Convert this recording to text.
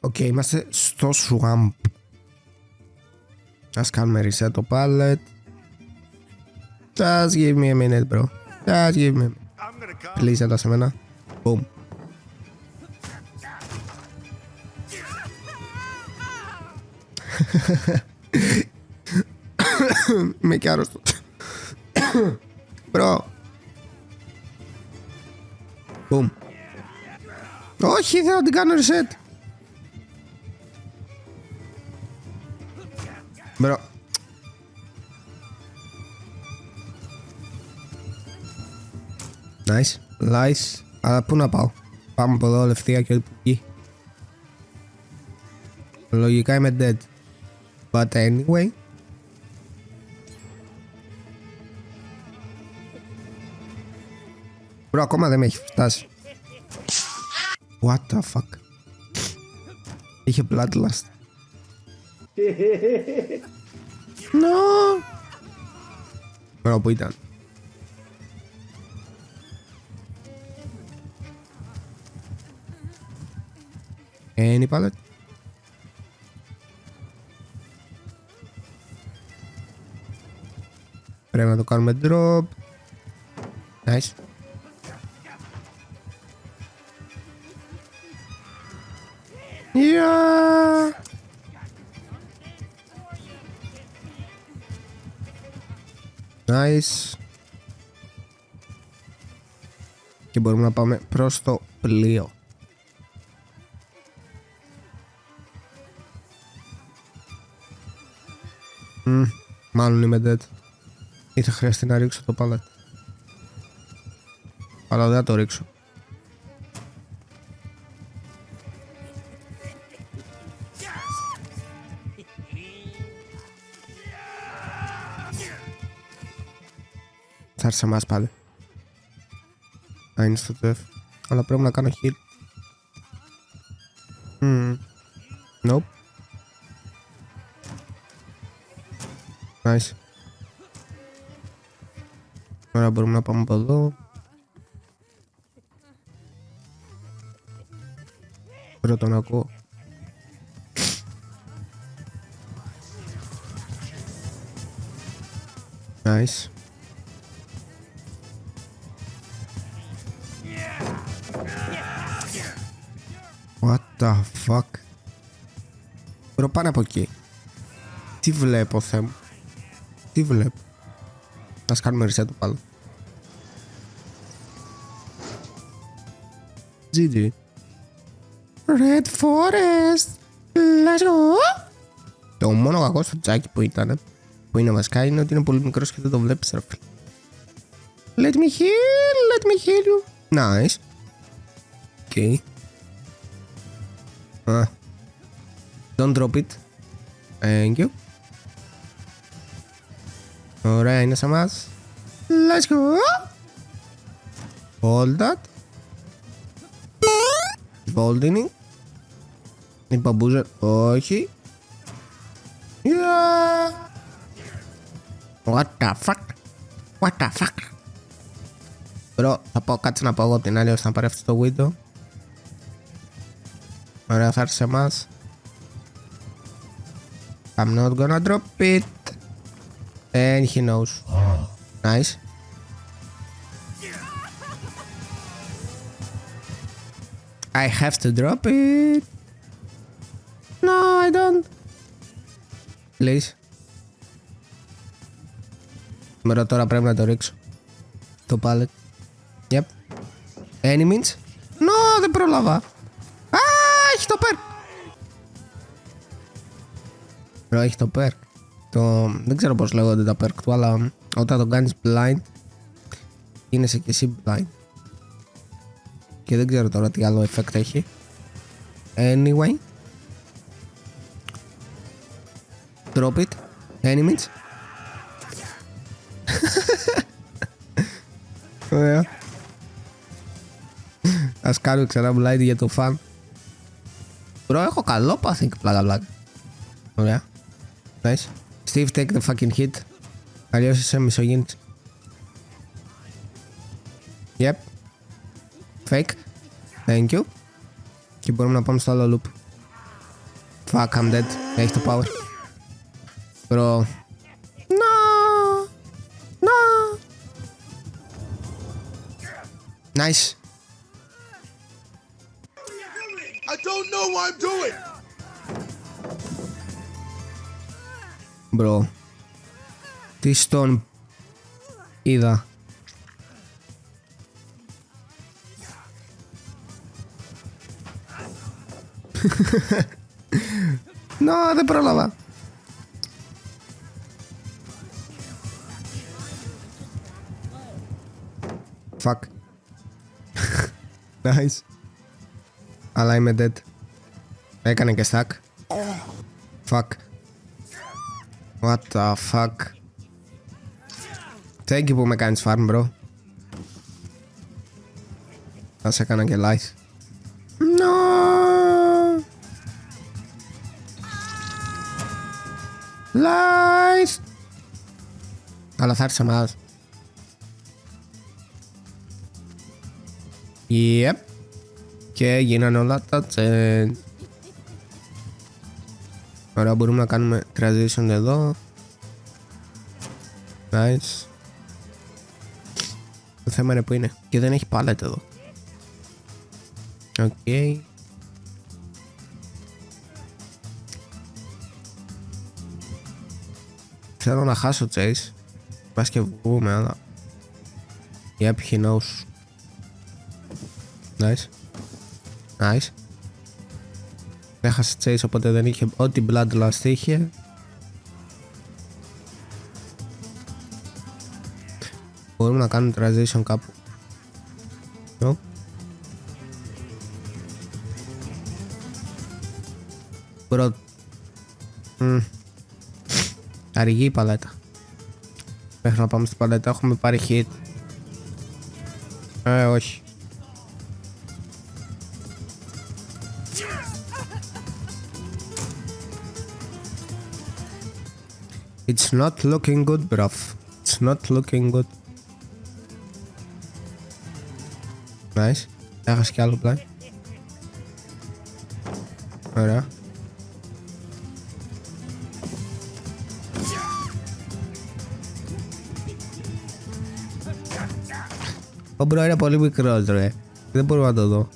Οκ, είμαστε στο swamp. Ας κάνουμε reset το pallet. Just give me a minute, bro. Just give me a minute. Please, έλα σε μένα. Boom. Είμαι και άρρωστος. Bro. Boom. Όχι, δεν θα την κάνω reset. Bro. Nice. Nice. Αλλά πού να πάω? Πάμε από εδώ ευθεία και εκεί. Λογικά είμαι dead. But anyway. Bro, ακόμα δεν με έχει φτάσει. What the fuck. Είχε bloodlust. No. Bro, πού ήταν? Any pallet? Πρέπει να το κάνουμε drop. Nice. Yeah. Nice. Και μπορούμε να πάμε προς το πλοίο. Μάλλον είμαι dead. Ή θα χρειαστεί να ρίξω το pallet. Αλλά δεν θα το ρίξω. Θα έρθει σε εμάς πάλι. Α, είναι στο τεφ. Αλλά πρέπει να κάνω heal. Nope. Nice. Τώρα μπορούμε να πάμε από εδώ. Πρέπει τον ακούω. Nice. What the fuck. Μπρο, πάνε από εκεί. Τι βλέπω, Θεέ μου? Τι βλέπω? Ας κάνουμε reset του πάλι. GG. Red Forest. Let's go. Το μόνο κακό στο τζάκι που ήταν, που είναι βασικά, είναι ότι είναι πολύ μικρός και δεν το βλέπεις, ρε φίλε. Let me heal. Let me heal you. Nice. Okay. Don't drop it. Thank you. Ωραία, είναι σε μας. Let's go. Hold that. Boldening. Η μπαμπούζα. Όχι. Yeah. What the fuck. What the fuck. Bro, θα πάω, κάτσε να πάω εγώ από την άλλη ώστε να πάρει αυτό το window. Ωραία, θα έρθει σε εμάς. I'm not gonna drop it. And he knows. Nice. I have to drop it. No, I don't. Please. Μερό, τώρα πρέπει να το ρίξω. Το pallet. Yep. Any means? No, δεν πρόλαβα. Α, έχει το perk. Bro, έχει το perk. Δεν ξέρω πώς λέγονται τα perk του, αλλά όταν το κάνεις blind γίνεσαι και εσύ blind. Και δεν ξέρω τώρα τι άλλο effect έχει. Anyway. Drop it. Enemies. Ωραία. Ας κάνουμε ξανά blind για το fun. Bro, έχω καλό pathing, πλάκα. Ωραία. Nice. Steve, take the fucking hit. Αλλιώς είσαι μισογίνης. Yep. Fake. Thank you. Και μπορούμε να πάμε στο άλλο loop. Fuck, I'm dead. Έχει το power. Bro. No. No. Nice. I don't know what I'm doing. Bro. Τι στον είδα. Δεν πρόλαβα. Fuck. Nice. Αλλά είμαι dead. Έκανε και stack. Fuck. What the fuck. Thank you που με κάνεις farm, bro. Θα σε έκανα και life. No. Life. Αλλά θα έρθει μας. Yep. Και γίνανε όλα τα change. Ωραία, μπορούμε να κάνουμε transition εδώ. Nice. Το θέμα είναι που είναι. Και δεν έχει pallet εδώ. Οκ. Θέλω να χάσω chase. Πας και βγούμε, αλλά... Yep, he knows. Nice. Nice. Έχασε chase, οπότε δεν είχε ό,τι bloodlust είχε. Μπορούμε να κάνουμε transition κάπου. No. Bro. Αργή η παλέτα. Μέχρι να πάμε στην παλέτα έχουμε πάρει hit. Όχι. It's not looking good, bruv. It's not looking good. Nice. Έχασε κι άλλο πλάι. Ωραία. Ο μπρο είναι πολύ μικρός, ρε. Δεν μπορώ να το δω.